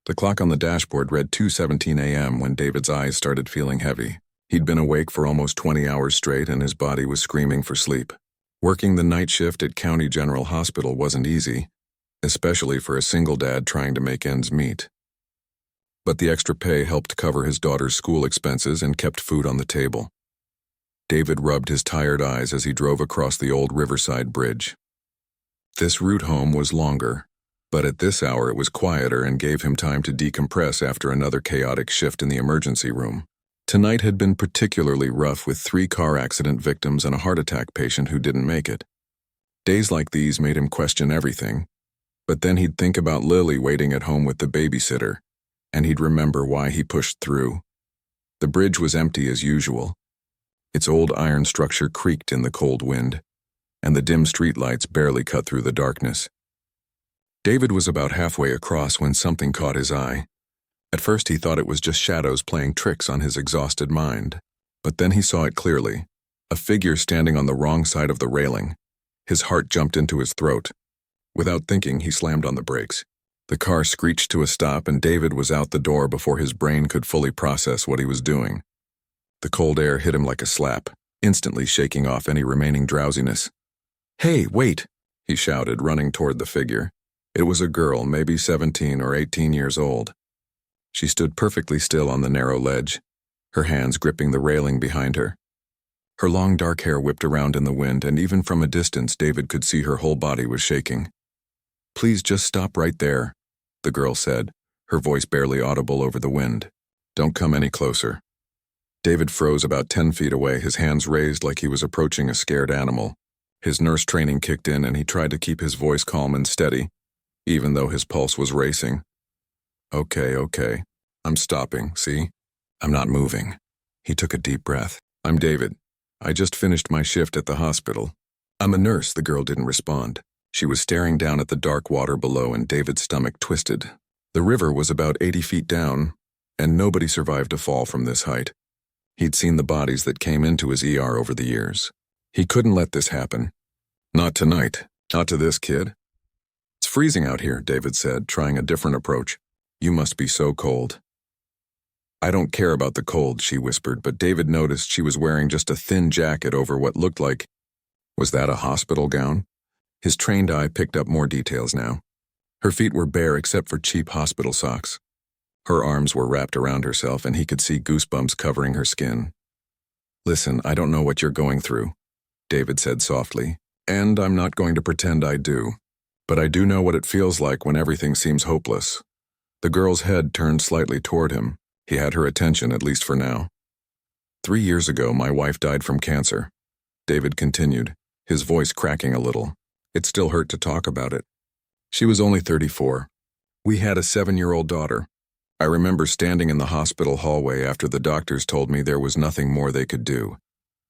The clock on the dashboard read 2:17 a.m. when David's eyes started feeling heavy. He'd been awake for almost 20 hours straight and his body was screaming for sleep. Working the night shift at County General Hospital wasn't easy, especially for a single dad trying to make ends meet. But the extra pay helped cover his daughter's school expenses and kept food on the table. David rubbed his tired eyes as he drove across the old Riverside Bridge. This route home was longer, but at this hour it was quieter and gave him time to decompress after another chaotic shift in the emergency room. Tonight had been particularly rough with 3 car accident victims and a heart attack patient who didn't make it. Days like these made him question everything, but then he'd think about Lily waiting at home with the babysitter, and he'd remember why he pushed through. The bridge was empty as usual. Its old iron structure creaked in the cold wind, and the dim streetlights barely cut through the darkness. David was about halfway across when something caught his eye. At first he thought it was just shadows playing tricks on his exhausted mind, but then he saw it clearly, a figure standing on the wrong side of the railing. His heart jumped into his throat. Without thinking, he slammed on the brakes. The car screeched to a stop and David was out the door before his brain could fully process what he was doing. The cold air hit him like a slap, instantly shaking off any remaining drowsiness. "Hey, wait!" he shouted, running toward the figure. It was a girl, maybe 17 or 18 years old. She stood perfectly still on the narrow ledge, her hands gripping the railing behind her. Her long dark hair whipped around in the wind, and even from a distance David could see her whole body was shaking. "Please just stop right there," the girl said, her voice barely audible over the wind. "Don't come any closer." David froze about 10 feet away, his hands raised like he was approaching a scared animal. His nurse training kicked in and he tried to keep his voice calm and steady, even though his pulse was racing. Okay. I'm stopping, see? I'm not moving." He took a deep breath. "I'm David. I just finished my shift at the hospital." "I'm a nurse," the girl didn't respond. She was staring down at the dark water below and David's stomach twisted. The river was about 80 feet down, and nobody survived a fall from this height. He'd seen the bodies that came into his ER over the years. He couldn't let this happen. Not tonight. Not to this kid. "It's freezing out here," David said, trying a different approach. "You must be so cold." "I don't care about the cold," she whispered, but David noticed she was wearing just a thin jacket over what looked like— was that a hospital gown? His trained eye picked up more details now. Her feet were bare except for cheap hospital socks. Her arms were wrapped around herself and he could see goosebumps covering her skin. "Listen, I don't know what you're going through," David said softly, "and I'm not going to pretend I do. But I do know what it feels like when everything seems hopeless." The girl's head turned slightly toward him. He had her attention, at least for now. 3 years ago, my wife died from cancer," David continued, his voice cracking a little. It still hurt to talk about it. "She was only 34. We had a 7-year-old daughter. I remember standing in the hospital hallway after the doctors told me there was nothing more they could do,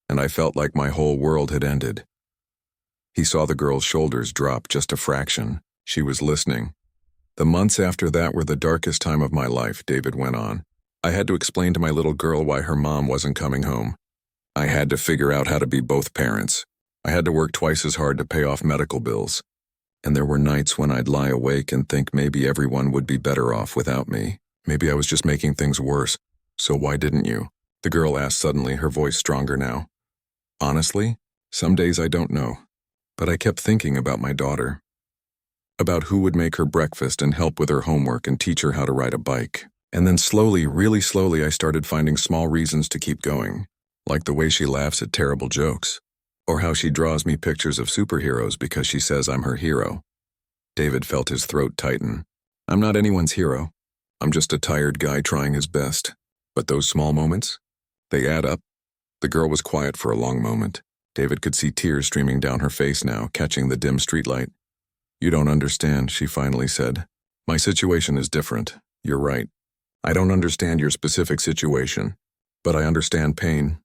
and I felt like my whole world had ended." He saw the girl's shoulders drop just a fraction. She was listening. "The months after that were the darkest time of my life," David went on. "I had to explain to my little girl why her mom wasn't coming home. I had to figure out how to be both parents. I had to work twice as hard to pay off medical bills. And there were nights when I'd lie awake and think maybe everyone would be better off without me. Maybe I was just making things worse. So why didn't you?" the girl asked suddenly, her voice stronger now. "Honestly, some days I don't know. But I kept thinking about my daughter. About who would make her breakfast and help with her homework and teach her how to ride a bike. And then slowly, really slowly, I started finding small reasons to keep going, like the way she laughs at terrible jokes, or how she draws me pictures of superheroes because she says I'm her hero." David felt his throat tighten. "I'm not anyone's hero. I'm just a tired guy trying his best. But those small moments, they add up." The girl was quiet for a long moment. David could see tears streaming down her face now, catching the dim streetlight. "You don't understand," she finally said. "My situation is different. You're right. I don't understand your specific situation, but I understand pain.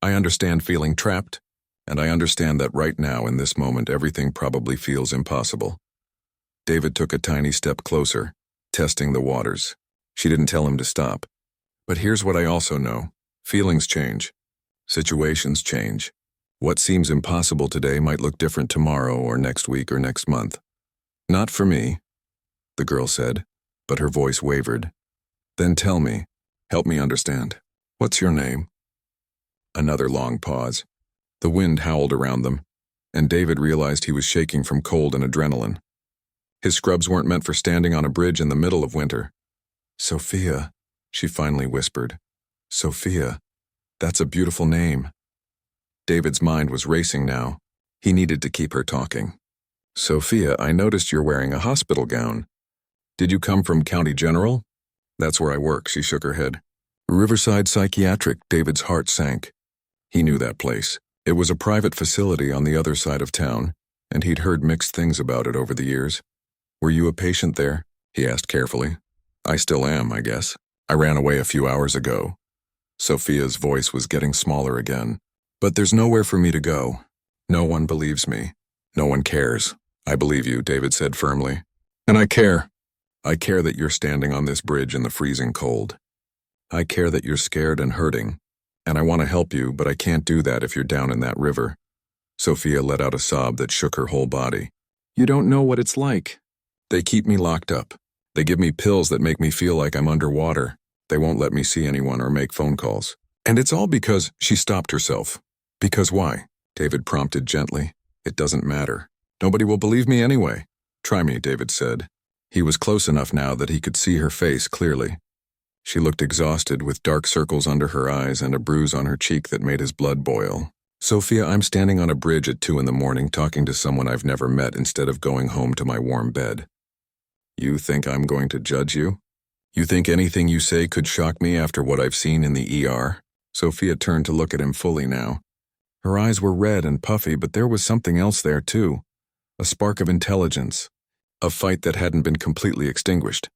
I understand feeling trapped, and I understand that right now in this moment everything probably feels impossible." David took a tiny step closer, testing the waters. She didn't tell him to stop. "But here's what I also know. Feelings change. Situations change. What seems impossible today might look different tomorrow or next week or next month." "Not for me," the girl said. but her voice wavered. Then tell me, help me understand. What's your name? Another long pause. The wind howled around them, and David realized he was shaking from cold and adrenaline. His scrubs weren't meant for standing on a bridge in the middle of winter. Sophia, she finally whispered. Sophia, that's a beautiful name. David's mind was racing now. He needed to keep her talking. Sophia, I noticed you're wearing a hospital gown. Did you come from County General? That's where I work, she shook her head. Riverside Psychiatric, David's heart sank. He knew that place. It was a private facility on the other side of town, and he'd heard mixed things about it over the years. Were you a patient there? He asked carefully. I still am, I guess. I ran away a few hours ago. Sophia's voice was getting smaller again. But there's nowhere for me to go. No one believes me. No one cares. I believe you, David said firmly. And I care. I care that you're standing on this bridge in the freezing cold. I care that you're scared and hurting. And I want to help you, but I can't do that if you're down in that river. Sophia let out a sob that shook her whole body. You don't know what it's like. They keep me locked up. They give me pills that make me feel like I'm underwater. They won't let me see anyone or make phone calls. And it's all because she stopped herself. Because why? David prompted gently. It doesn't matter. Nobody will believe me anyway. Try me, David said. He was close enough now that he could see her face clearly. She looked exhausted with dark circles under her eyes and a bruise on her cheek that made his blood boil. Sophia, I'm standing on a bridge at 2 a.m. talking to someone I've never met instead of going home to my warm bed. You think I'm going to judge you? You think anything you say could shock me after what I've seen in the ER? Sophia turned to look at him fully now. Her eyes were red and puffy, but there was something else there too. A spark of intelligence. A fight that hadn't been completely extinguished.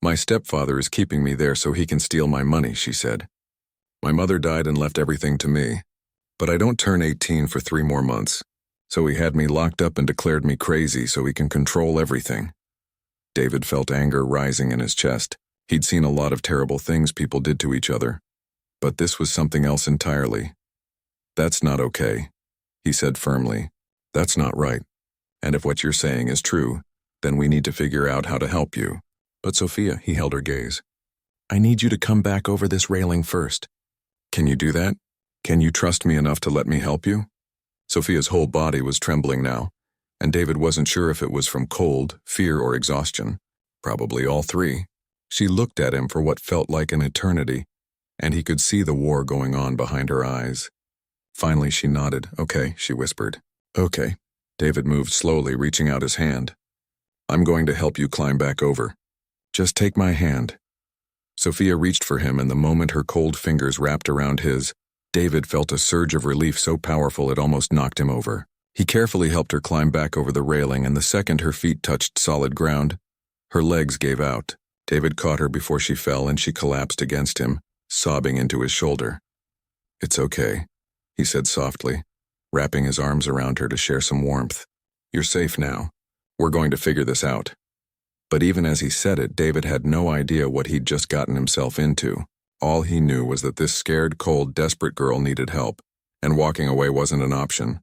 My stepfather is keeping me there so he can steal my money, she said. My mother died and left everything to me. But I don't turn 18 for 3 more months. So he had me locked up and declared me crazy so he can control everything. David felt anger rising in his chest. He'd seen a lot of terrible things people did to each other. But this was something else entirely. That's not okay, he said firmly. That's not right. And if what you're saying is true, then we need to figure out how to help you. But Sophia, he held her gaze. I need you to come back over this railing first. Can you do that? Can you trust me enough to let me help you? Sophia's whole body was trembling now, and David wasn't sure if it was from cold, fear, or exhaustion. Probably all three. She looked at him for what felt like an eternity, and he could see the war going on behind her eyes. Finally, she nodded. Okay, she whispered. Okay. David moved slowly, reaching out his hand. I'm going to help you climb back over. Just take my hand. Sophia reached for him, and the moment her cold fingers wrapped around his, David felt a surge of relief so powerful it almost knocked him over. He carefully helped her climb back over the railing, and the second her feet touched solid ground, her legs gave out. David caught her before she fell, and she collapsed against him, sobbing into his shoulder. It's okay, he said softly, wrapping his arms around her to share some warmth. You're safe now. We're going to figure this out. But even as he said it, David had no idea what he'd just gotten himself into. All he knew was that this scared, cold, desperate girl needed help, and walking away wasn't an option.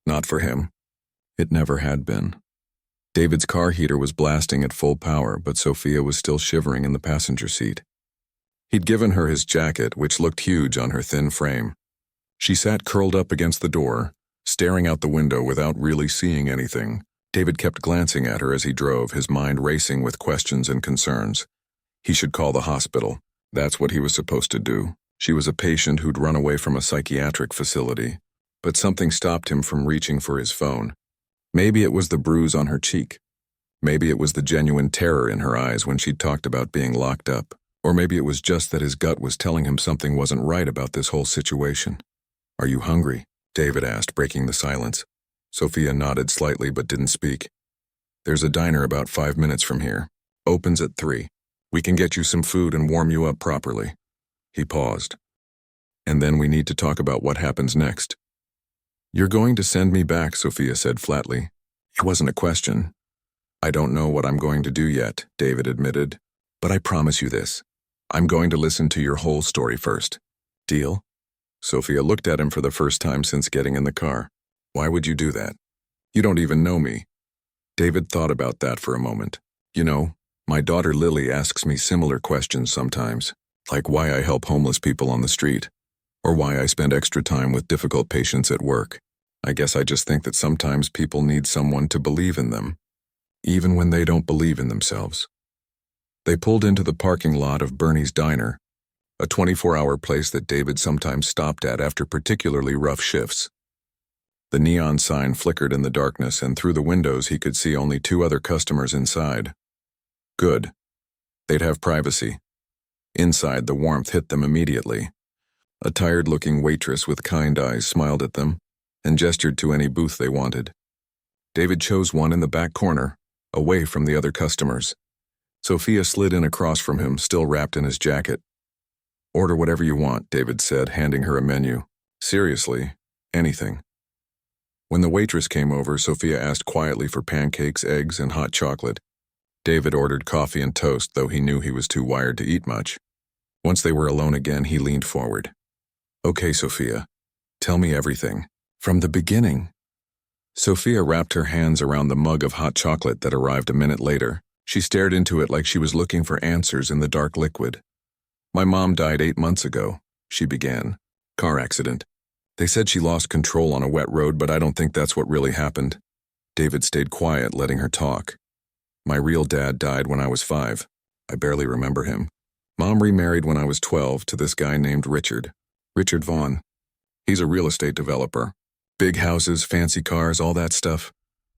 Not for him. It never had been. David's car heater was blasting at full power, but Sophia was still shivering in the passenger seat. He'd given her his jacket, which looked huge on her thin frame. She sat curled up against the door, staring out the window without really seeing anything. David kept glancing at her as he drove, his mind racing with questions and concerns. He should call the hospital. That's what he was supposed to do. She was a patient who'd run away from a psychiatric facility, but something stopped him from reaching for his phone. Maybe it was the bruise on her cheek. Maybe it was the genuine terror in her eyes when she'd talked about being locked up. Or maybe it was just that his gut was telling him something wasn't right about this whole situation. Are you hungry? David asked, breaking the silence. Sophia nodded slightly but didn't speak. There's a diner about 5 minutes from here. Opens at 3. We can get you some food and warm you up properly. He paused. And then we need to talk about what happens next. You're going to send me back, Sophia said flatly. It wasn't a question. I don't know what I'm going to do yet, David admitted. But I promise you this. I'm going to listen to your whole story first. Deal? Sophia looked at him for the first time since getting in the car. Why would you do that? You don't even know me. David thought about that for a moment. You know, My daughter Lily asks me similar questions sometimes, like why I help homeless people on the street, or why I spend extra time with difficult patients at work. I guess I just think that sometimes people need someone to believe in them, even when they don't believe in themselves. They pulled into the parking lot of Bernie's Diner, a 24-hour place that David sometimes stopped at after particularly rough shifts. The neon sign flickered in the darkness, and through the windows he could see only 2 other customers inside. Good. They'd have privacy. Inside, the warmth hit them immediately. A tired-looking waitress with kind eyes smiled at them and gestured to any booth they wanted. David chose one in the back corner, away from the other customers. Sophia slid in across from him, still wrapped in his jacket. "Order whatever you want," David said, handing her a menu. "Seriously, anything." When the waitress came over, Sophia asked quietly for pancakes, eggs, and hot chocolate. David ordered coffee and toast, though he knew he was too wired to eat much. Once they were alone again, he leaned forward. "Okay, Sophia, tell me everything. From the beginning." Sophia wrapped her hands around the mug of hot chocolate that arrived a minute later. She stared into it like she was looking for answers in the dark liquid. "My mom died 8 months ago," she began. "Car accident. They said she lost control on a wet road, but I don't think that's what really happened." David stayed quiet, letting her talk. "My real dad died when I was 5. I barely remember him. Mom remarried when I was 12 to this guy named Richard Vaughn. He's a real estate developer. Big houses, fancy cars, all that stuff."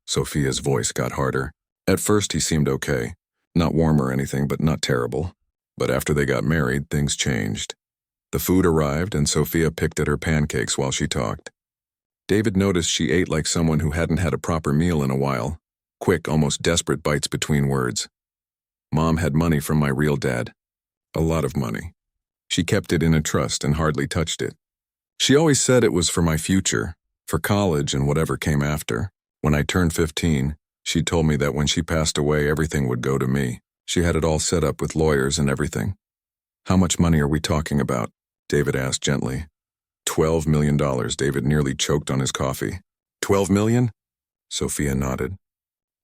Sophia's voice got harder. At first he seemed okay. Not warm or anything, but not terrible. But after they got married, things changed. The food arrived, and Sophia picked at her pancakes while she talked. David noticed she ate like someone who hadn't had a proper meal in a while. Quick, almost desperate bites between words. "Mom had money from my real dad. A lot of money. She kept it in a trust and hardly touched it. She always said it was for my future, for college and whatever came after. When I turned 15, she told me that when she passed away, everything would go to me. She had it all set up with lawyers and everything." "How much money are we talking about?" David asked gently. $12 million. David nearly choked on his coffee. $12 million? Sophia nodded.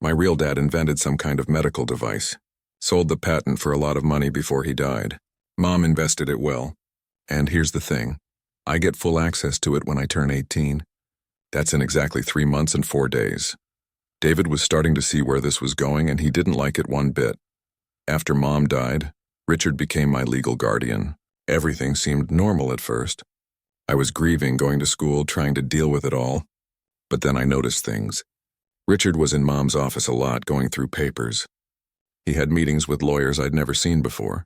"My real dad invented some kind of medical device. Sold the patent for a lot of money before he died. Mom invested it well. And here's the thing. I get full access to it when I turn 18. That's in exactly 3 months and 4 days." David was starting to see where this was going, and he didn't like it one bit. After Mom died, Richard became my legal guardian. Everything seemed normal at first. I was grieving, going to school, trying to deal with it all. But then I noticed things. Richard was in Mom's office a lot, going through papers. He had meetings with lawyers I'd never seen before.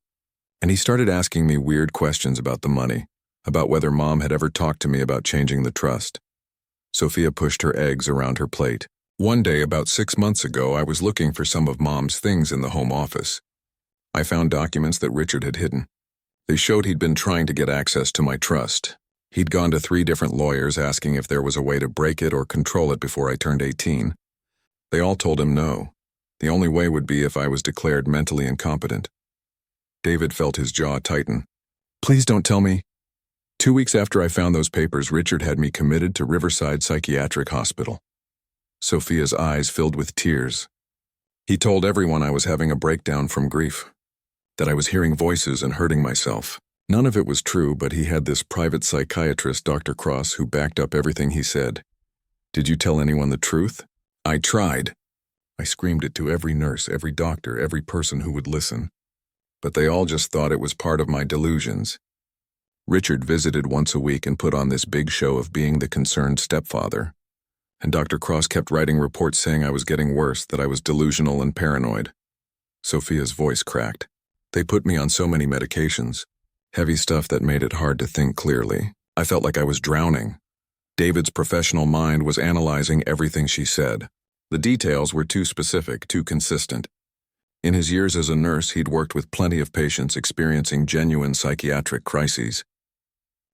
And he started asking me weird questions about the money, about whether Mom had ever talked to me about changing the trust. Sophia pushed her eggs around her plate. "One day, about 6 months ago, I was looking for some of Mom's things in the home office. I found documents that Richard had hidden. They showed he'd been trying to get access to my trust. He'd gone to 3 different lawyers asking if there was a way to break it or control it before I turned 18. They all told him no. The only way would be if I was declared mentally incompetent." David felt his jaw tighten. "Please don't tell me." 2 weeks after I found those papers, Richard had me committed to Riverside Psychiatric Hospital. Sophia's eyes filled with tears. "He told everyone I was having a breakdown from grief, that I was hearing voices and hurting myself. None of it was true, but he had this private psychiatrist, Dr. Cross, who backed up everything he said. Did you tell anyone the truth?" "I tried. I screamed it to every nurse, every doctor, every person who would listen. But they all just thought it was part of my delusions. Richard visited once a week and put on this big show of being the concerned stepfather. And Dr. Cross kept writing reports saying I was getting worse, that I was delusional and paranoid." Sophia's voice cracked. "They put me on so many medications, heavy stuff that made it hard to think clearly. I felt like I was drowning." David's professional mind was analyzing everything she said. The details were too specific, too consistent. In his years as a nurse, he'd worked with plenty of patients experiencing genuine psychiatric crises.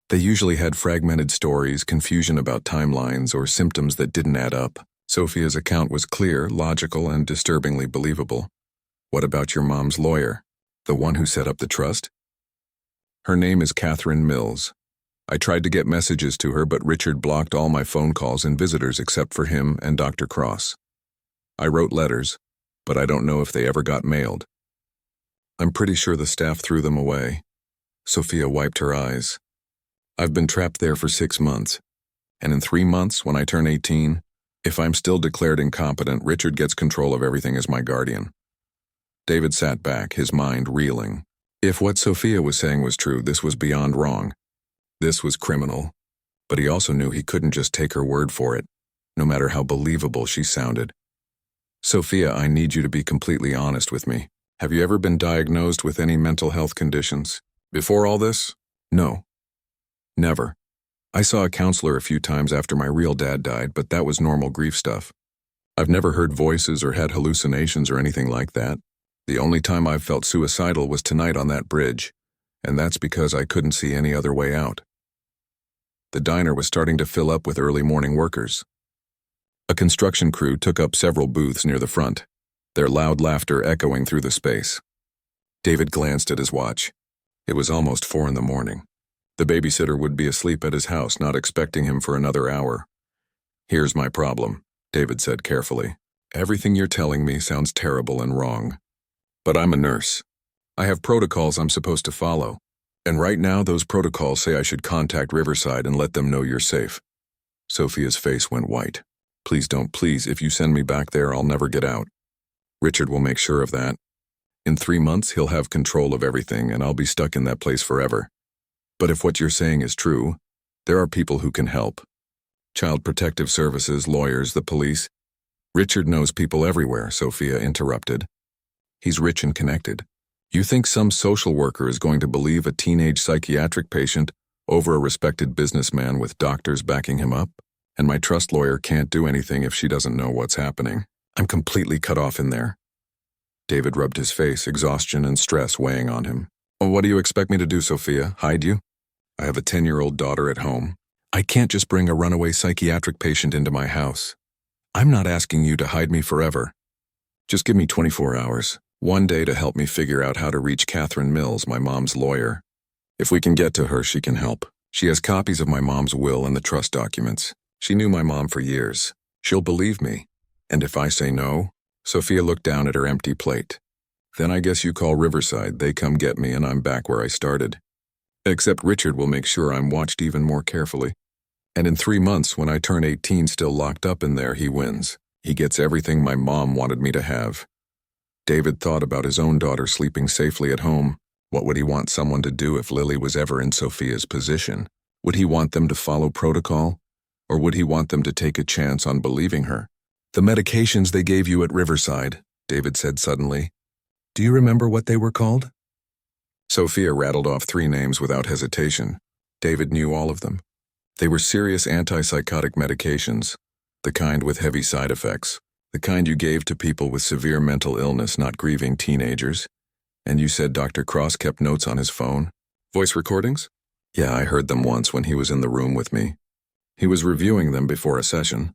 They usually had fragmented stories, confusion about timelines, or symptoms that didn't add up. Sophia's account was clear, logical, and disturbingly believable. "What about your mom's lawyer? The one who set up the trust?" "Her name is Catherine Mills. I tried to get messages to her, but Richard blocked all my phone calls and visitors except for him and Dr. Cross. I wrote letters, but I don't know if they ever got mailed. I'm pretty sure the staff threw them away. Sophia wiped her eyes. I've been trapped there for 6 months. And in 3 months, when I turn 18, if I'm still declared incompetent, Richard gets control of everything as my guardian. David sat back, his mind reeling. If what Sophia was saying was true, this was beyond wrong. This was criminal. But he also knew he couldn't just take her word for it, no matter how believable she sounded. Sophia, I need you to be completely honest with me. Have you ever been diagnosed with any mental health conditions? Before all this? No. Never. I saw a counselor a few times after my real dad died, but that was normal grief stuff. I've never heard voices or had hallucinations or anything like that. The only time I've felt suicidal was tonight on that bridge, and that's because I couldn't see any other way out. The diner was starting to fill up with early morning workers. A construction crew took up several booths near the front, their loud laughter echoing through the space. David glanced at his watch. It was almost 4 in the morning. The babysitter would be asleep at his house, not expecting him for another hour. Here's my problem, David said carefully. Everything you're telling me sounds terrible and wrong. But I'm a nurse. I have protocols I'm supposed to follow. And right now, those protocols say I should contact Riverside and let them know you're safe. Sophia's face went white. Please don't, please, if you send me back there, I'll never get out. Richard will make sure of that. In 3 months, he'll have control of everything, and I'll be stuck in that place forever. But if what you're saying is true, there are people who can help. Child Protective Services, lawyers, the police. Richard knows people everywhere, Sophia interrupted. He's rich and connected. You think some social worker is going to believe a teenage psychiatric patient over a respected businessman with doctors backing him up? And my trust lawyer can't do anything if she doesn't know what's happening. I'm completely cut off in there. David rubbed his face, exhaustion and stress weighing on him. Oh, what do you expect me to do, Sophia? Hide you? I have a 10-year-old daughter at home. I can't just bring a runaway psychiatric patient into my house. I'm not asking you to hide me forever. Just give me 24 hours, 1 day to help me figure out how to reach Catherine Mills, my mom's lawyer. If we can get to her, she can help. She has copies of my mom's will and the trust documents. She knew my mom for years. She'll believe me. And if I say no, Sophia looked down at her empty plate. Then I guess you call Riverside, they come get me, and I'm back where I started. Except Richard will make sure I'm watched even more carefully. And in 3 months, when I turn 18 still locked up in there, he wins. He gets everything my mom wanted me to have. David thought about his own daughter sleeping safely at home. What would he want someone to do if Lily was ever in Sophia's position? Would he want them to follow protocol? Or would he want them to take a chance on believing her? The medications they gave you at Riverside, David said suddenly. Do you remember what they were called? Sophia rattled off 3 names without hesitation. David knew all of them. They were serious antipsychotic medications, the kind with heavy side effects, the kind you gave to people with severe mental illness, not grieving teenagers. And you said Dr. Cross kept notes on his phone? Voice recordings? Yeah, I heard them once when he was in the room with me. He was reviewing them before a session.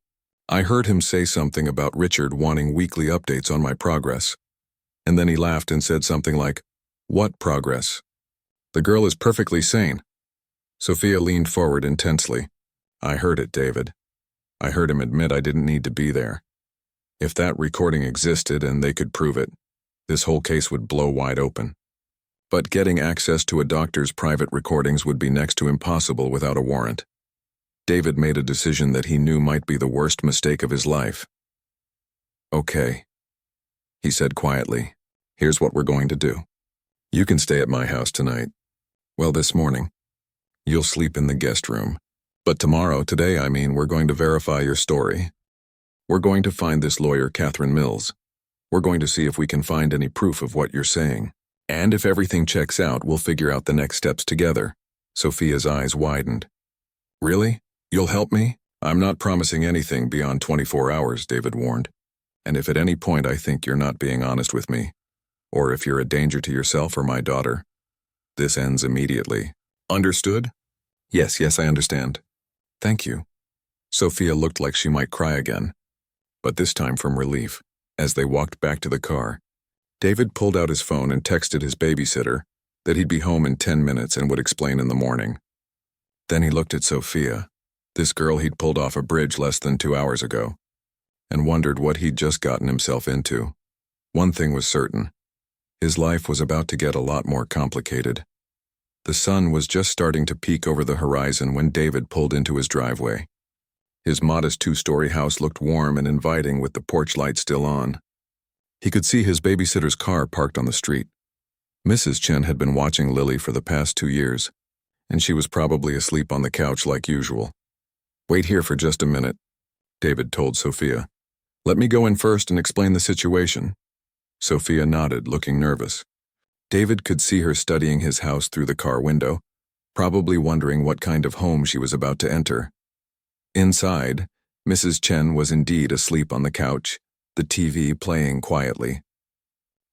I heard him say something about Richard wanting weekly updates on my progress. And then he laughed and said something like, "What progress? The girl is perfectly sane." Sophia leaned forward intensely. I heard it, David. I heard him admit I didn't need to be there. If that recording existed and they could prove it, this whole case would blow wide open. But getting access to a doctor's private recordings would be next to impossible without a warrant. David made a decision that he knew might be the worst mistake of his life. Okay, he said quietly. Here's what we're going to do. You can stay at my house tonight. Well, this morning. You'll sleep in the guest room. But today, we're going to verify your story. We're going to find this lawyer, Catherine Mills. We're going to see if we can find any proof of what you're saying. And if everything checks out, we'll figure out the next steps together. Sophia's eyes widened. Really? You'll help me? I'm not promising anything beyond 24 hours, David warned. And if at any point I think you're not being honest with me, or if you're a danger to yourself or my daughter, this ends immediately. Understood? Yes, I understand. Thank you. Sophia looked like she might cry again, but this time from relief. As they walked back to the car, David pulled out his phone and texted his babysitter that he'd be home in 10 minutes and would explain in the morning. Then he looked at Sophia, this girl he'd pulled off a bridge less than 2 hours ago, and wondered what he'd just gotten himself into. One thing was certain. His life was about to get a lot more complicated. The sun was just starting to peek over the horizon when David pulled into his driveway. His modest two-story house looked warm and inviting with the porch light still on. He could see his babysitter's car parked on the street. Mrs. Chen had been watching Lily for the past 2 years, and she was probably asleep on the couch like usual. "Wait here for just a minute," David told Sophia. "Let me go in first and explain the situation." Sophia nodded, looking nervous. David could see her studying his house through the car window, probably wondering what kind of home she was about to enter. Inside, Mrs. Chen was indeed asleep on the couch, the TV playing quietly.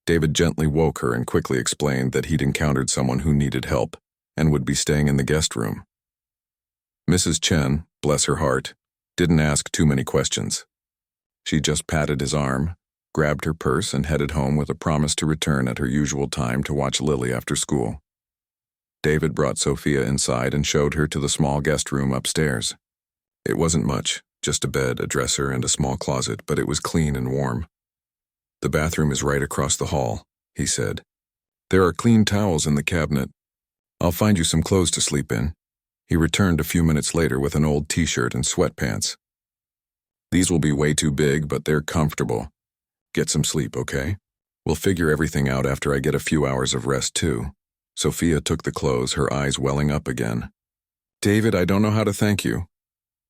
David gently woke her and quickly explained that he'd encountered someone who needed help and would be staying in the guest room. Mrs. Chen, bless her heart, didn't ask too many questions. She just patted his arm, grabbed her purse, and headed home with a promise to return at her usual time to watch Lily after school. David brought Sophia inside and showed her to the small guest room upstairs. It wasn't much, just a bed, a dresser, and a small closet, but it was clean and warm. "The bathroom is right across the hall," he said. "There are clean towels in the cabinet. I'll find you some clothes to sleep in." He returned a few minutes later with an old t-shirt and sweatpants. "These will be way too big, but they're comfortable. Get some sleep, okay? We'll figure everything out after I get a few hours of rest, too." Sophia took the clothes, her eyes welling up again. "David, I don't know how to thank you.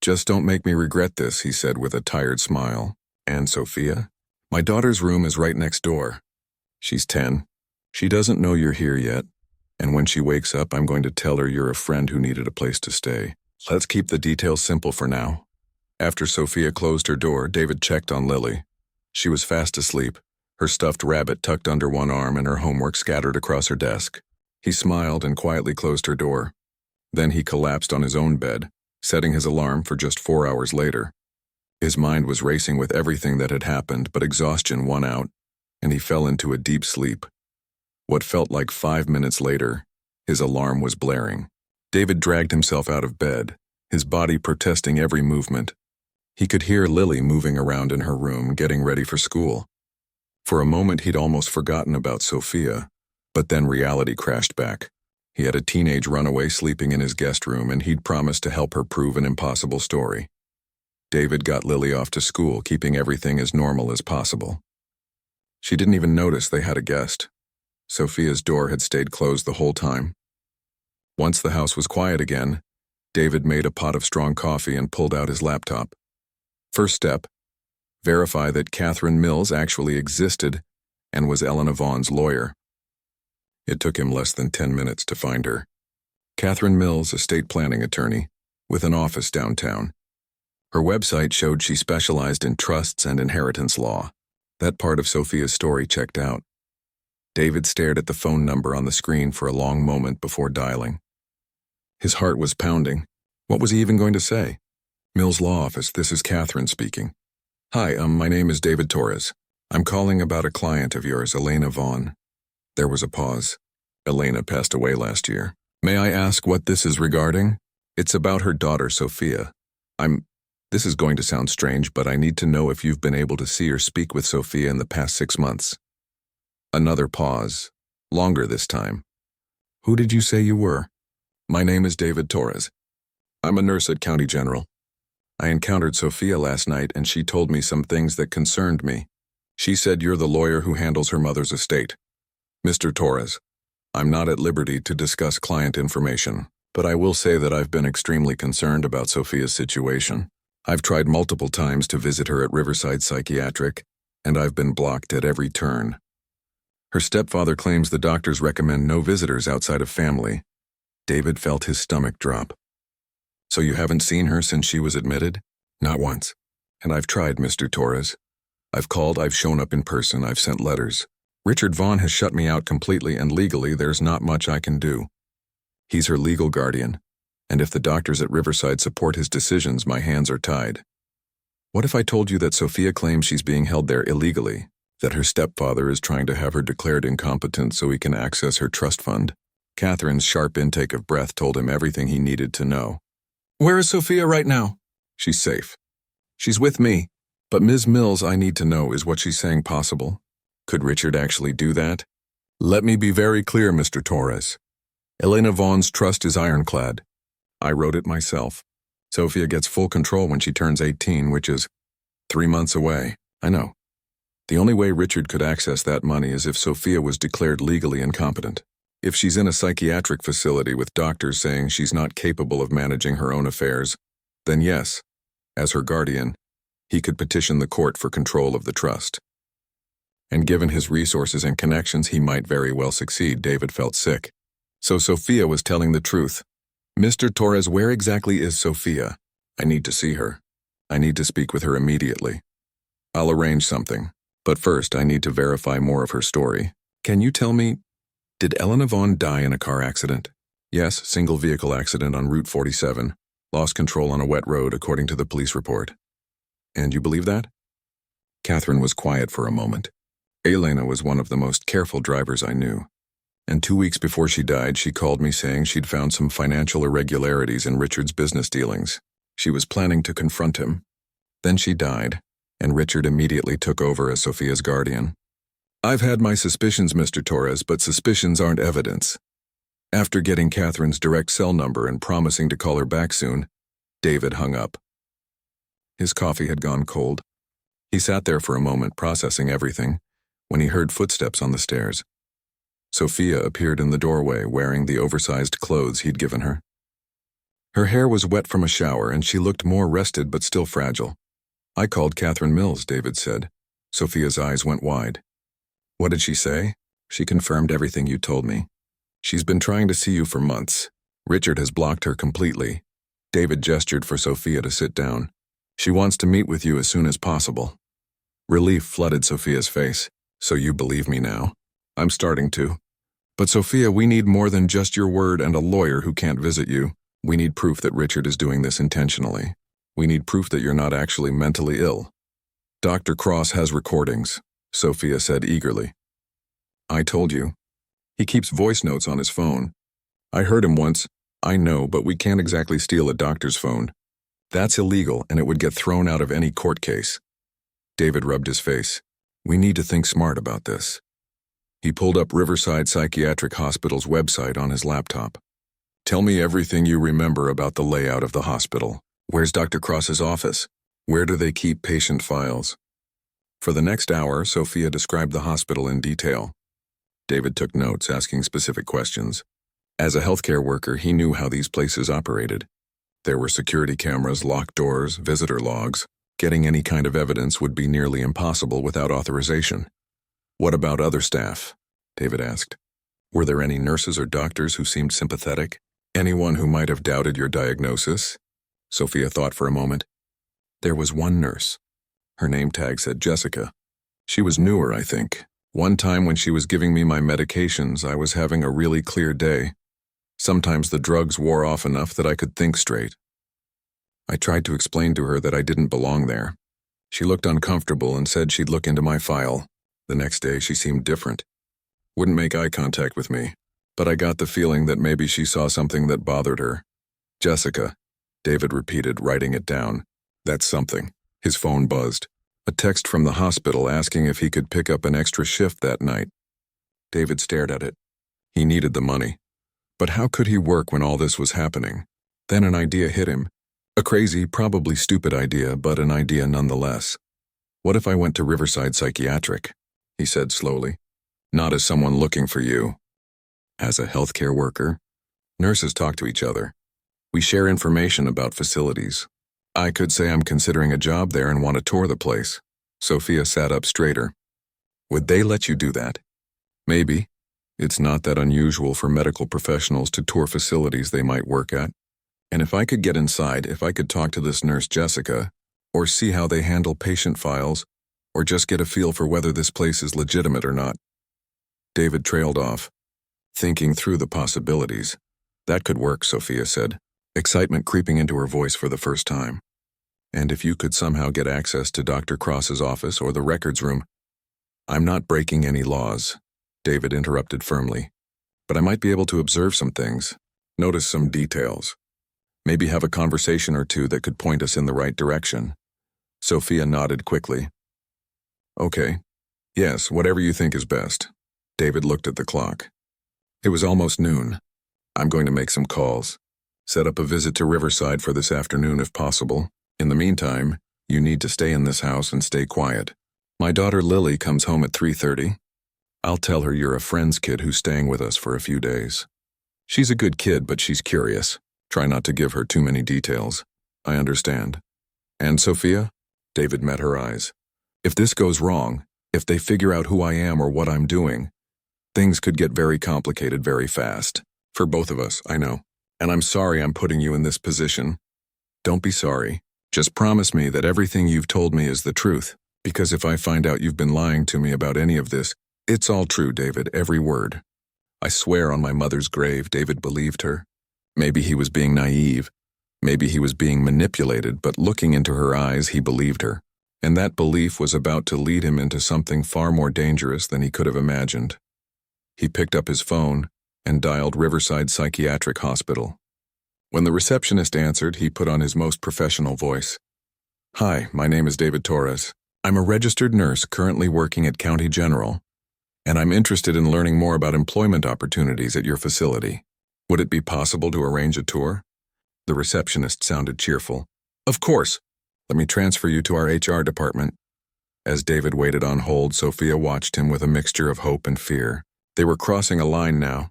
Just don't make me regret this," he said with a tired smile. "And Sophia? My daughter's room is right next door. She's 10. She doesn't know you're here yet, and when she wakes up, I'm going to tell her you're a friend who needed a place to stay. Let's keep the details simple for now." After Sophia closed her door, David checked on Lily. She was fast asleep, her stuffed rabbit tucked under one arm and her homework scattered across her desk. He smiled and quietly closed her door. Then he collapsed on his own bed, setting his alarm for just 4 hours later. His mind was racing with everything that had happened, but exhaustion won out, and he fell into a deep sleep. What felt like 5 minutes later, his alarm was blaring. David dragged himself out of bed, his body protesting every movement. He could hear Lily moving around in her room, getting ready for school. For a moment, he'd almost forgotten about Sophia, but then reality crashed back. He had a teenage runaway sleeping in his guest room, and he'd promised to help her prove an impossible story. David got Lily off to school, keeping everything as normal as possible. She didn't even notice they had a guest. Sophia's door had stayed closed the whole time. Once the house was quiet again, David made a pot of strong coffee and pulled out his laptop. First step, verify that Catherine Mills actually existed and was Elena Vaughn's lawyer. It took him less than 10 minutes to find her. Catherine Mills, estate planning attorney, with an office downtown. Her website showed she specialized in trusts and inheritance law. That part of Sophia's story checked out. David stared at the phone number on the screen for a long moment before dialing. His heart was pounding. What was he even going to say? "Mills Law Office, this is Catherine speaking. Hi, my name is David Torres. I'm calling about a client of yours, Elena Vaughn." There was a pause. "Elena passed away last year. May I ask what this is regarding?" "It's about her daughter, Sophia. This is going to sound strange, but I need to know if you've been able to see or speak with Sophia in the past 6 months." Another pause. Longer this time. "Who did you say you were?" "My name is David Torres. I'm a nurse at County General. I encountered Sophia last night and she told me some things that concerned me. She said you're the lawyer who handles her mother's estate. Mr. Torres, I'm not at liberty to discuss client information, but I will say that I've been extremely concerned about Sophia's situation. I've tried multiple times to visit her at Riverside Psychiatric, and I've been blocked at every turn. Her stepfather claims the doctors recommend no visitors outside of family." David felt his stomach drop. "So you haven't seen her since she was admitted?" "Not once. And I've tried, Mr. Torres. I've called, I've shown up in person, I've sent letters. Richard Vaughn has shut me out completely, and legally there's not much I can do. He's her legal guardian, and if the doctors at Riverside support his decisions, my hands are tied. What if I told you that Sophia claims she's being held there illegally, that her stepfather is trying to have her declared incompetent so he can access her trust fund?" Catherine's sharp intake of breath told him everything he needed to know. "Where is Sophia right now?" "She's safe. She's with me. But Ms. Mills, I need to know, is what she's saying possible? Could Richard actually do that? Let me be very clear, Mr. Torres. Elena Vaughn's trust is ironclad. I wrote it myself. Sophia gets full control when she turns 18, which is 3 months away. I know. The only way Richard could access that money is if Sophia was declared legally incompetent. If she's in a psychiatric facility with doctors saying she's not capable of managing her own affairs, then yes, as her guardian, he could petition the court for control of the trust. And given his resources and connections, he might very well succeed. David felt sick. So Sophia was telling the truth. Mr. Torres, where exactly is Sophia? I need to see her. I need to speak with her immediately. I'll arrange something. But first, I need to verify more of her story. Can you tell me, did Elena Vaughn die in a car accident? Yes, single vehicle accident on Route 47. Lost control on a wet road, according to the police report. And you believe that? Catherine was quiet for a moment. Elena was one of the most careful drivers I knew. And 2 weeks before she died, she called me saying she'd found some financial irregularities in Richard's business dealings. She was planning to confront him. Then she died, and Richard immediately took over as Sophia's guardian. I've had my suspicions, Mr. Torres, but suspicions aren't evidence. After getting Catherine's direct cell number and promising to call her back soon, David hung up. His coffee had gone cold. He sat there for a moment processing everything when he heard footsteps on the stairs. Sophia appeared in the doorway wearing the oversized clothes he'd given her. Her hair was wet from a shower and she looked more rested but still fragile. I called Catherine Mills, David said. Sophia's eyes went wide. What did she say? She confirmed everything you told me. She's been trying to see you for months. Richard has blocked her completely. David gestured for Sophia to sit down. She wants to meet with you as soon as possible. Relief flooded Sophia's face. So you believe me now? I'm starting to. But Sophia, we need more than just your word and a lawyer who can't visit you. We need proof that Richard is doing this intentionally. We need proof that you're not actually mentally ill. Dr. Cross has recordings, Sophia said eagerly. I told you. He keeps voice notes on his phone. I heard him once. I know, but we can't exactly steal a doctor's phone. That's illegal, and it would get thrown out of any court case. David rubbed his face. We need to think smart about this. He pulled up Riverside Psychiatric Hospital's website on his laptop. Tell me everything you remember about the layout of the hospital. Where's Dr. Cross's office? Where do they keep patient files? For the next hour, Sophia described the hospital in detail. David took notes, asking specific questions. As a healthcare worker, he knew how these places operated. There were security cameras, locked doors, visitor logs. Getting any kind of evidence would be nearly impossible without authorization. What about other staff? David asked. Were there any nurses or doctors who seemed sympathetic? Anyone who might have doubted your diagnosis? Sophia thought for a moment. There was one nurse. Her name tag said Jessica. She was newer, I think. One time when she was giving me my medications, I was having a really clear day. Sometimes the drugs wore off enough that I could think straight. I tried to explain to her that I didn't belong there. She looked uncomfortable and said she'd look into my file. The next day, she seemed different. Wouldn't make eye contact with me, but I got the feeling that maybe she saw something that bothered her. Jessica, David repeated, writing it down. That's something. His phone buzzed. A text from the hospital asking if he could pick up an extra shift that night. David stared at it. He needed the money. But how could he work when all this was happening? Then an idea hit him. A crazy, probably stupid idea, but an idea nonetheless. What if I went to Riverside Psychiatric? He said slowly. Not as someone looking for you. As a healthcare worker? Nurses talk to each other. We share information about facilities. I could say I'm considering a job there and want to tour the place. Sophia sat up straighter. Would they let you do that? Maybe. It's not that unusual for medical professionals to tour facilities they might work at. And if I could get inside, if I could talk to this nurse Jessica, or see how they handle patient files, or just get a feel for whether this place is legitimate or not. David trailed off, thinking through the possibilities. That could work, Sophia said, excitement creeping into her voice for the first time. And if you could somehow get access to Dr. Cross's office or the records room. I'm not breaking any laws, David interrupted firmly. But I might be able to observe some things, notice some details. Maybe have a conversation or two that could point us in the right direction. Sophia nodded quickly. Okay. Yes, whatever you think is best. David looked at the clock. It was almost noon. I'm going to make some calls. Set up a visit to Riverside for this afternoon if possible. In the meantime, you need to stay in this house and stay quiet. My daughter Lily comes home at 3:30. I'll tell her you're a friend's kid who's staying with us for a few days. She's a good kid, but she's curious. Try not to give her too many details. I understand. And Sophia? David met her eyes. If this goes wrong, if they figure out who I am or what I'm doing, things could get very complicated very fast. For both of us, I know. And I'm sorry I'm putting you in this position. Don't be sorry. Just promise me that everything you've told me is the truth. Because if I find out you've been lying to me about any of this, it's all true, David, every word. I swear on my mother's grave, David believed her. Maybe he was being naive. Maybe he was being manipulated, but looking into her eyes, he believed her. And that belief was about to lead him into something far more dangerous than he could have imagined. He picked up his phone and dialed Riverside Psychiatric Hospital. When the receptionist answered, he put on his most professional voice. Hi, my name is David Torres. I'm a registered nurse currently working at County General, and I'm interested in learning more about employment opportunities at your facility. Would it be possible to arrange a tour? The receptionist sounded cheerful. Of course. Let me transfer you to our HR department. As David waited on hold, Sophia watched him with a mixture of hope and fear. They were crossing a line now,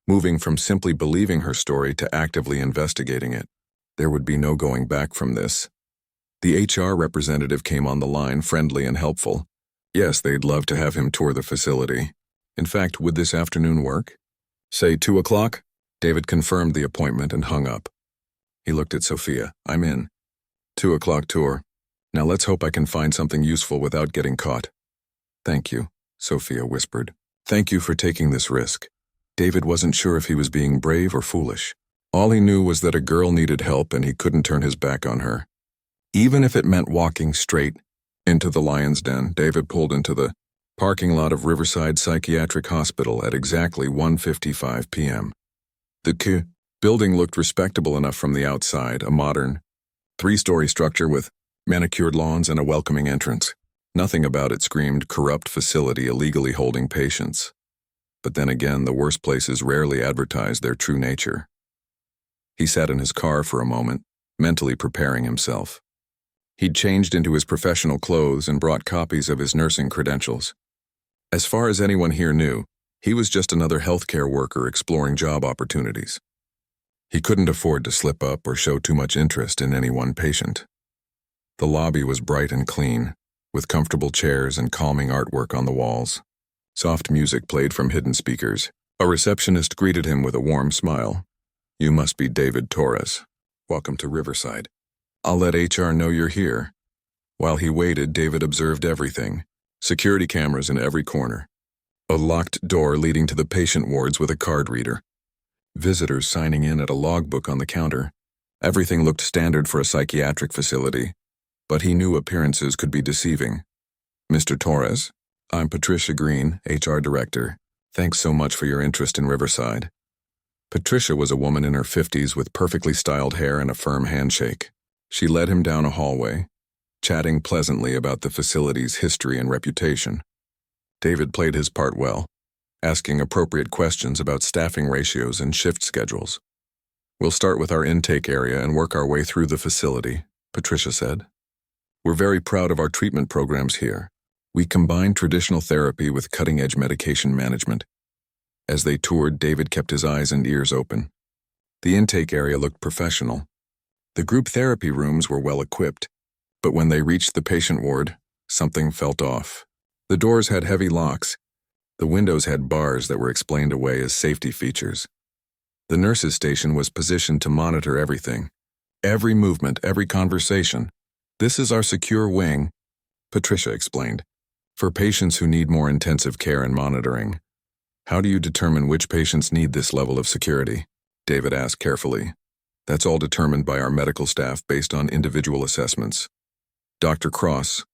moving from simply believing her story to actively investigating it. There would be no going back from this. The HR representative came on the line, friendly and helpful. Yes, they'd love to have him tour the facility. In fact, would this afternoon work? Say 2 o'clock? David confirmed the appointment and hung up. He looked at Sophia. I'm in. 2 o'clock tour. Now let's hope I can find something useful without getting caught. Thank you, Sophia whispered. Thank you for taking this risk. David wasn't sure if he was being brave or foolish. All he knew was that a girl needed help and he couldn't turn his back on her. Even if it meant walking straight into the lion's den, David pulled into the parking lot of Riverside Psychiatric Hospital at exactly 1:55 p.m. The building looked respectable enough from the outside, a modern, 3-story structure with manicured lawns and a welcoming entrance. Nothing about it screamed corrupt facility illegally holding patients. But then again, the worst places rarely advertise their true nature. He sat in his car for a moment, mentally preparing himself. He'd changed into his professional clothes and brought copies of his nursing credentials. As far as anyone here knew, he was just another healthcare worker exploring job opportunities. He couldn't afford to slip up or show too much interest in any one patient. The lobby was bright and clean, with comfortable chairs and calming artwork on the walls. Soft music played from hidden speakers. A receptionist greeted him with a warm smile. You must be David Torres. Welcome to Riverside. I'll let HR know you're here. While he waited, David observed everything. Security cameras in every corner. A locked door leading to the patient wards with a card reader. Visitors signing in at a logbook on the counter. Everything looked standard for a psychiatric facility, but he knew appearances could be deceiving. Mr. Torres, I'm Patricia Green, HR Director. Thanks so much for your interest in Riverside. Patricia was a woman in her 50s with perfectly styled hair and a firm handshake. She led him down a hallway, chatting pleasantly about the facility's history and reputation. David played his part well, asking appropriate questions about staffing ratios and shift schedules. We'll start with our intake area and work our way through the facility, Patricia said. We're very proud of our treatment programs here. We combine traditional therapy with cutting-edge medication management. As they toured, David kept his eyes and ears open. The intake area looked professional. The group therapy rooms were well equipped, but when they reached the patient ward, something felt off. The doors had heavy locks. The windows had bars that were explained away as safety features. The nurse's station was positioned to monitor everything. Every movement, every conversation. This is our secure wing, Patricia explained, for patients who need more intensive care and monitoring. How do you determine which patients need this level of security? David asked carefully. That's all determined by our medical staff based on individual assessments. Dr. Cross,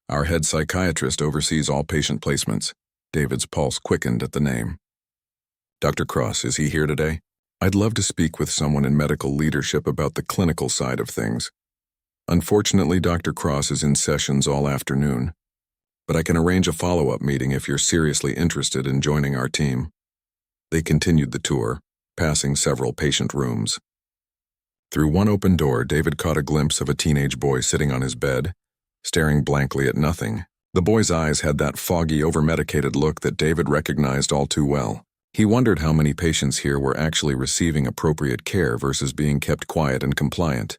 our head psychiatrist, oversees all patient placements. David's pulse quickened at the name. Dr. Cross, is he here today? I'd love to speak with someone in medical leadership about the clinical side of things. Unfortunately, Dr. Cross is in sessions all afternoon. but I can arrange a follow-up meeting if you're seriously interested in joining our team." They continued the tour, passing several patient rooms. Through one open door, David caught a glimpse of a teenage boy sitting on his bed, staring blankly at nothing. The boy's eyes had that foggy, over-medicated look that David recognized all too well. He wondered how many patients here were actually receiving appropriate care versus being kept quiet and compliant.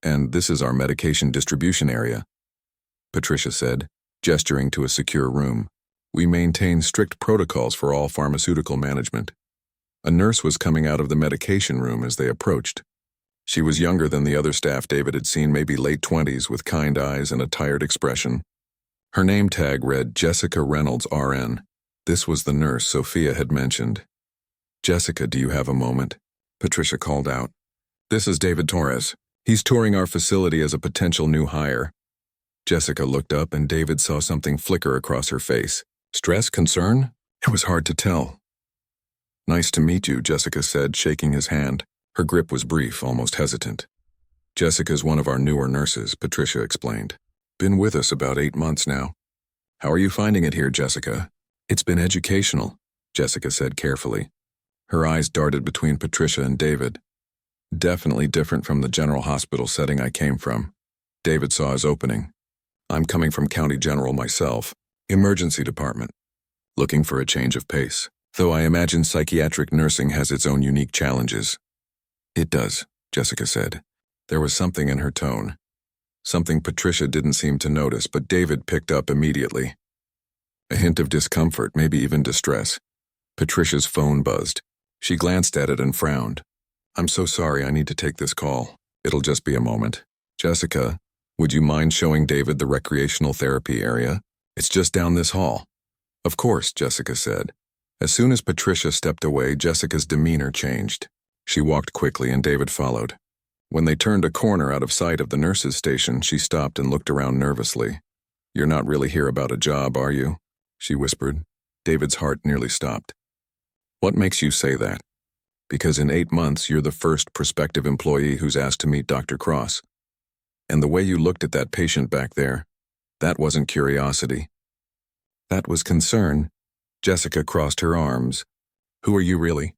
"And this is our medication distribution area," Patricia said, gesturing to a secure room. "We maintain strict protocols for all pharmaceutical management." A nurse was coming out of the medication room as they approached. She was younger than the other staff David had seen, maybe late 20s, with kind eyes and a tired expression. Her name tag read Jessica Reynolds, RN. This was the nurse Sophia had mentioned. "Jessica, do you have a moment?" Patricia called out. "This is David Torres. He's touring our facility as a potential new hire." Jessica looked up and David saw something flicker across her face. Stress? Concern? It was hard to tell. "Nice to meet you," Jessica said, shaking his hand. Her grip was brief, almost hesitant. "Jessica's one of our newer nurses," Patricia explained. "Been with us about 8 months now." "How are you finding it here, Jessica?" "It's been educational," Jessica said carefully. Her eyes darted between Patricia and David. "Definitely different from the general hospital setting I came from." David saw his opening. "I'm coming from County General myself, emergency department. Looking for a change of pace. Though I imagine psychiatric nursing has its own unique challenges." "It does," Jessica said. There was something in her tone. Something Patricia didn't seem to notice, but David picked up immediately. A hint of discomfort, maybe even distress. Patricia's phone buzzed. She glanced at it and frowned. "I'm so sorry, I need to take this call. It'll just be a moment. Jessica, would you mind showing David the recreational therapy area? It's just down this hall." "Of course," Jessica said. As soon as Patricia stepped away, Jessica's demeanor changed. She walked quickly and David followed. When they turned a corner out of sight of the nurse's station, she stopped and looked around nervously. "You're not really here about a job, are you?" she whispered. David's heart nearly stopped. "What makes you say that?" "Because in 8 months, you're the first prospective employee who's asked to meet Dr. Cross. And the way you looked at that patient back there, that wasn't curiosity. That was concern." Jessica crossed her arms. "Who are you really?"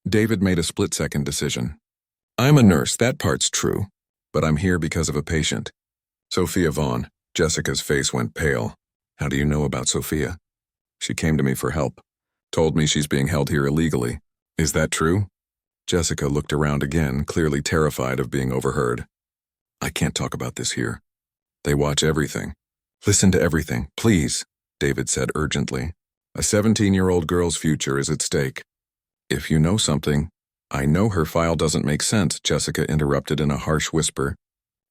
David made a split-second decision. "I'm a nurse, that part's true. But I'm here because of a patient. Sophia Vaughn." Jessica's face went pale. "How do you know about Sophia?" "She came to me for help. Told me she's being held here illegally. Is that true?" Jessica looked around again, clearly terrified of being overheard. "I can't talk about this here. They watch everything." "Listen to everything, please," David said urgently. "A 17-year-old girl's future is at stake. If you know something—" "I know her file doesn't make sense," Jessica interrupted in a harsh whisper.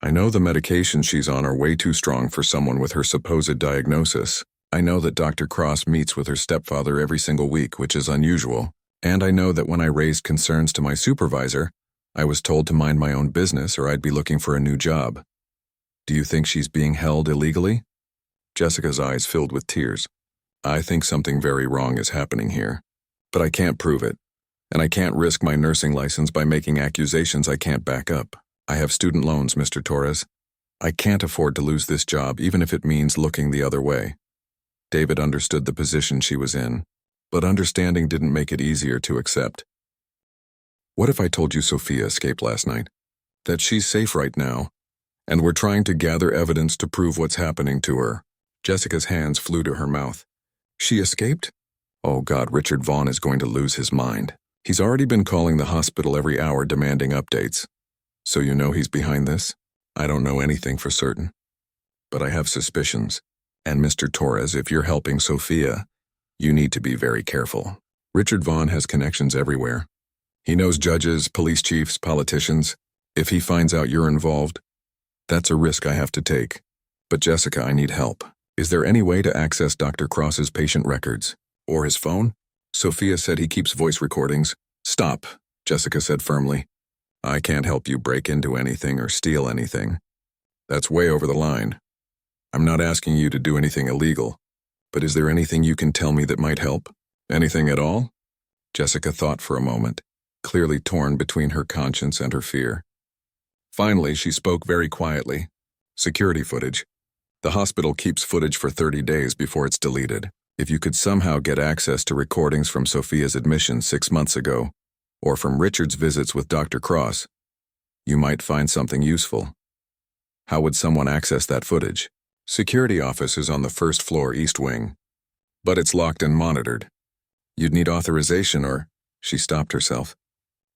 "I know the medications she's on are way too strong for someone with her supposed diagnosis. I know that Dr. Cross meets with her stepfather every single week, which is unusual. And I know that when I raised concerns to my supervisor, I was told to mind my own business or I'd be looking for a new job. Do you think she's being held illegally?" Jessica's eyes filled with tears. "I think something very wrong is happening here. But I can't prove it. And I can't risk my nursing license by making accusations I can't back up. I have student loans, Mr. Torres. I can't afford to lose this job, even if it means looking the other way." David understood the position she was in, but understanding didn't make it easier to accept. "What if I told you Sophia escaped last night? That she's safe right now, and we're trying to gather evidence to prove what's happening to her." Jessica's hands flew to her mouth. "She escaped? Oh God, Richard Vaughn is going to lose his mind. He's already been calling the hospital every hour demanding updates. So you know he's behind this?" "I don't know anything for certain. But I have suspicions. And Mr. Torres, if you're helping Sophia, you need to be very careful. Richard Vaughn has connections everywhere. He knows judges, police chiefs, politicians. If he finds out you're involved, that's a risk I have to take. But Jessica, I need help. Is there any way to access Dr. Cross's patient records? Or his phone? Sophia said he keeps voice recordings." "Stop," Jessica said firmly. "I can't help you break into anything or steal anything. That's way over the line. I'm not asking you to do anything illegal. But is there anything you can tell me that might help? Anything at all?" Jessica thought for a moment, clearly torn between her conscience and her fear. Finally, she spoke very quietly. "Security footage. The hospital keeps footage for 30 days before it's deleted. If you could somehow get access to recordings from Sophia's admission 6 months ago, or from Richard's visits with Dr. Cross, you might find something useful. How would someone access that footage? Security office is on the first floor east wing, but it's locked and monitored. You'd need authorization or... She stopped herself.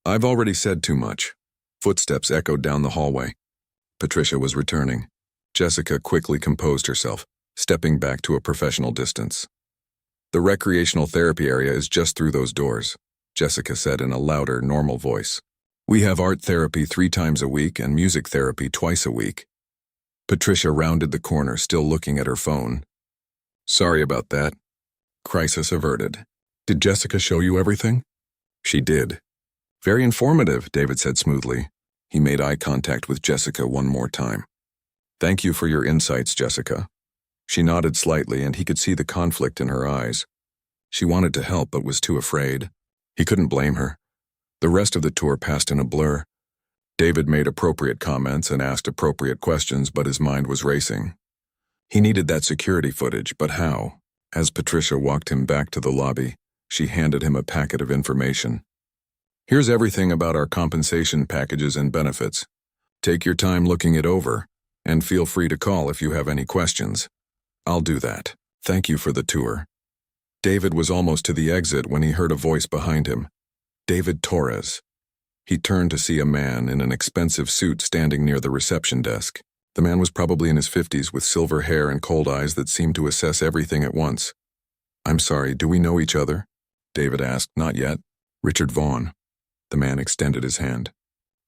I've already said too much. Footsteps echoed down the hallway. Patricia was returning. Jessica quickly composed herself, stepping back to a professional distance. The recreational therapy area is just through those doors, Jessica said in a louder, normal voice. We have art therapy 3 times a week and music therapy twice a week. Patricia rounded the corner, still looking at her phone. Sorry about that. Crisis averted. Did Jessica show you everything? She did. Very informative, David said smoothly. He made eye contact with Jessica one more time. Thank you for your insights, Jessica. She nodded slightly, and he could see the conflict in her eyes. She wanted to help but was too afraid. He couldn't blame her. The rest of the tour passed in a blur. David made appropriate comments and asked appropriate questions, but his mind was racing. He needed that security footage, but how? As Patricia walked him back to the lobby, she handed him a packet of information. Here's everything about our compensation packages and benefits. Take your time looking it over, and feel free to call if you have any questions. I'll do that. Thank you for the tour. David was almost to the exit when he heard a voice behind him. David Torres. He turned to see a man in an expensive suit standing near the reception desk. The man was probably in his 50s with silver hair and cold eyes that seemed to assess everything at once. I'm sorry, do we know each other? David asked. Not yet. Richard Vaughn. The man extended his hand.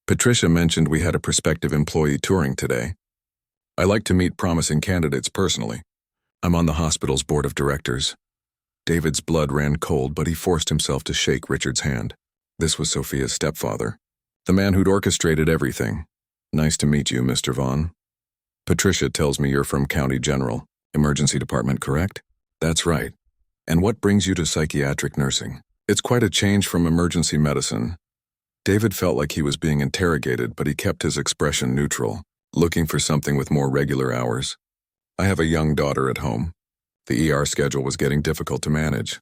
Patricia mentioned we had a prospective employee touring today. I like to meet promising candidates personally. I'm on the hospital's board of directors. David's blood ran cold, but he forced himself to shake Richard's hand. This was Sophia's stepfather, the man who'd orchestrated everything. Nice to meet you, Mr. Vaughn. Patricia tells me you're from County General, Emergency Department, correct? That's right. And what brings you to psychiatric nursing? It's quite a change from emergency medicine. David felt like he was being interrogated, but he kept his expression neutral, looking for something with more regular hours. I have a young daughter at home. The ER schedule was getting difficult to manage.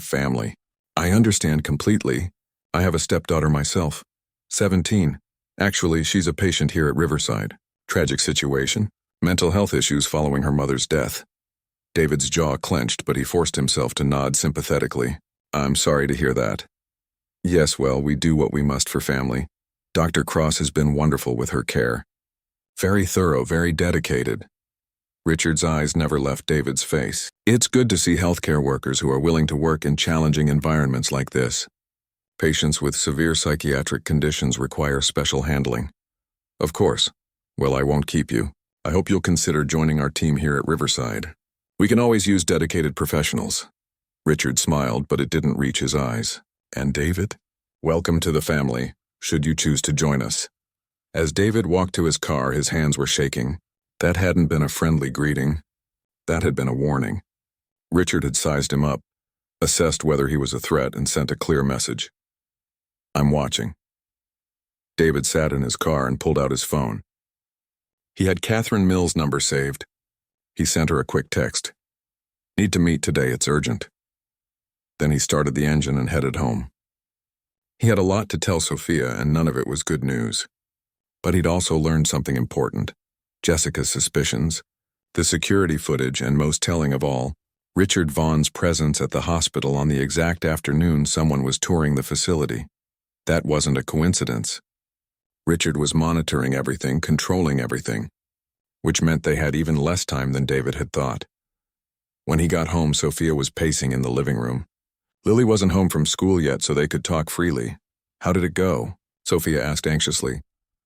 Family. I understand completely. I have a stepdaughter myself. 17. Actually, she's a patient here at Riverside. Tragic situation. Mental health issues following her mother's death. David's jaw clenched, but he forced himself to nod sympathetically. I'm sorry to hear that. Yes, well, we do what we must for family. Dr. Cross has been wonderful with her care. Very thorough, very dedicated. Richard's eyes never left David's face. It's good to see healthcare workers who are willing to work in challenging environments like this. Patients with severe psychiatric conditions require special handling. Of course. Well, I won't keep you. I hope you'll consider joining our team here at Riverside. We can always use dedicated professionals. Richard smiled, but it didn't reach his eyes. And David? Welcome to the family, should you choose to join us. As David walked to his car, his hands were shaking. That hadn't been a friendly greeting. That had been a warning. Richard had sized him up, assessed whether he was a threat, and sent a clear message. I'm watching. David sat in his car and pulled out his phone. He had Catherine Mills' number saved. He sent her a quick text. Need to meet today, it's urgent. Then he started the engine and headed home. He had a lot to tell Sophia, and none of it was good news. But he'd also learned something important. Jessica's suspicions, the security footage, and most telling of all, Richard Vaughn's presence at the hospital on the exact afternoon someone was touring the facility. That wasn't a coincidence. Richard was monitoring everything, controlling everything, which meant they had even less time than David had thought. When he got home, Sophia was pacing in the living room. Lily wasn't home from school yet, so they could talk freely. How did it go? Sophia asked anxiously.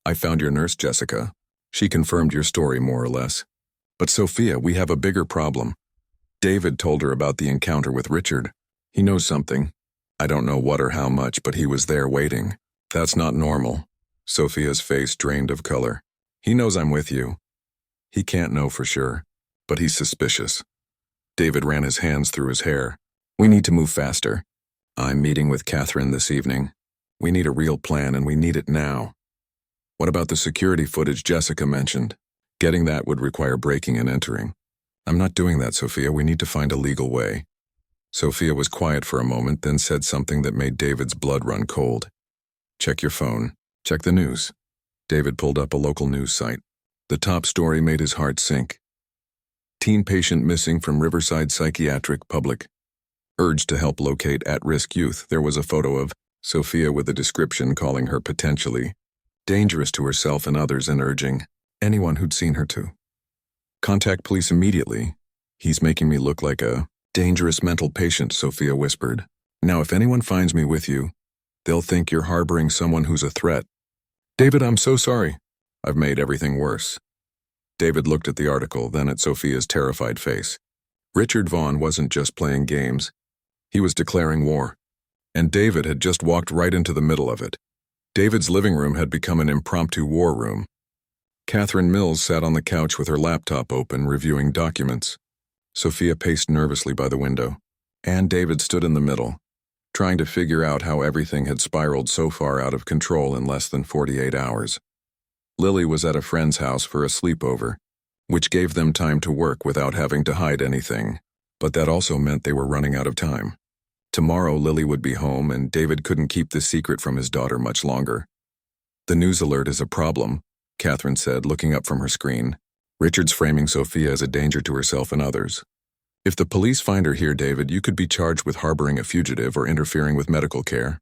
I found your nurse, Jessica. She confirmed your story, more or less. But Sophia, we have a bigger problem. David told her about the encounter with Richard. He knows something. I don't know what or how much, but he was there waiting. That's not normal. Sophia's face drained of color. He knows I'm with you. He can't know for sure, but he's suspicious. David ran his hands through his hair. We need to move faster. I'm meeting with Catherine this evening. We need a real plan, and we need it now. What about the security footage Jessica mentioned? Getting that would require breaking and entering. I'm not doing that, Sophia. We need to find a legal way. Sophia was quiet for a moment, then said something that made David's blood run cold. Check your phone. Check the news. David pulled up a local news site. The top story made his heart sink. Teen patient missing from Riverside Psychiatric Public. Urged to help locate at-risk youth. There was a photo of Sophia with a description calling her potentially dangerous to herself and others and urging anyone who'd seen her to contact police immediately. He's making me look like a dangerous mental patient, Sophia whispered. Now if anyone finds me with you, they'll think you're harboring someone who's a threat. David, I'm so sorry. I've made everything worse. David looked at the article, then at Sophia's terrified face. Richard Vaughn wasn't just playing games. He was declaring war. And David had just walked right into the middle of it. David's living room had become an impromptu war room. Catherine Mills sat on the couch with her laptop open, reviewing documents. Sophia paced nervously by the window. And David stood in the middle, trying to figure out how everything had spiraled so far out of control in less than 48 hours. Lily was at a friend's house for a sleepover, which gave them time to work without having to hide anything, but that also meant they were running out of time. Tomorrow Lily would be home and David couldn't keep the secret from his daughter much longer. The news alert is a problem, Catherine said, looking up from her screen. Richard's framing Sophia as a danger to herself and others. If the police find her here, David, you could be charged with harboring a fugitive or interfering with medical care.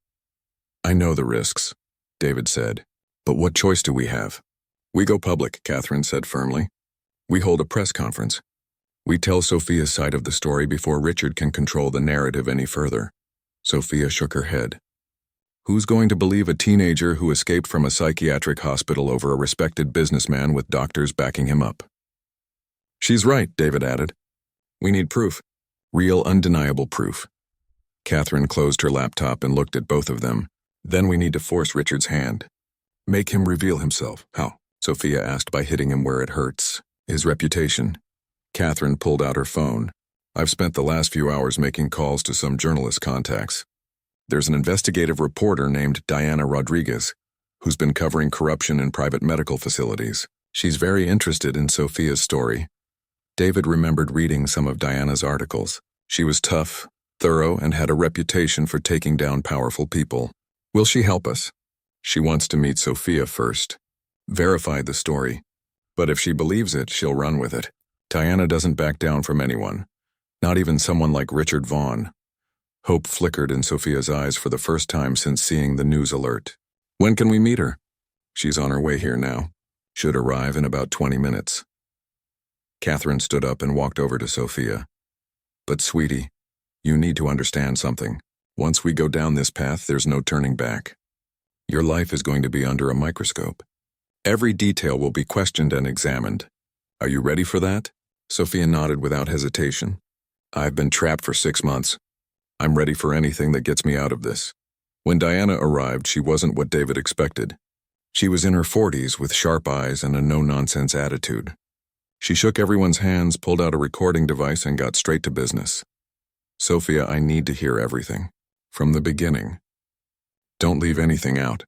I know the risks, David said, but what choice do we have? We go public, Catherine said firmly. We hold a press conference. We tell Sophia's side of the story before Richard can control the narrative any further. Sophia shook her head. Who's going to believe a teenager who escaped from a psychiatric hospital over a respected businessman with doctors backing him up? She's right, David added. We need proof. Real, undeniable proof. Catherine closed her laptop and looked at both of them. Then we need to force Richard's hand. Make him reveal himself. How? Sophia asked. By hitting him where it hurts. His reputation. Catherine pulled out her phone. I've spent the last few hours making calls to some journalist contacts. There's an investigative reporter named Diana Rodriguez, who's been covering corruption in private medical facilities. She's very interested in Sophia's story. David remembered reading some of Diana's articles. She was tough, thorough, and had a reputation for taking down powerful people. Will she help us? She wants to meet Sophia first. Verify the story. But if she believes it, she'll run with it. Diana doesn't back down from anyone. Not even someone like Richard Vaughn. Hope flickered in Sophia's eyes for the first time since seeing the news alert. When can we meet her? She's on her way here now. Should arrive in about 20 minutes. Catherine stood up and walked over to Sophia. But sweetie, you need to understand something. Once we go down this path, there's no turning back. Your life is going to be under a microscope. Every detail will be questioned and examined. Are you ready for that? Sophia nodded without hesitation. I've been trapped for 6 months. I'm ready for anything that gets me out of this. When Diana arrived, she wasn't what David expected. She was in her 40s with sharp eyes and a no-nonsense attitude. She shook everyone's hands, pulled out a recording device, and got straight to business. Sophia, I need to hear everything. From the beginning. Don't leave anything out.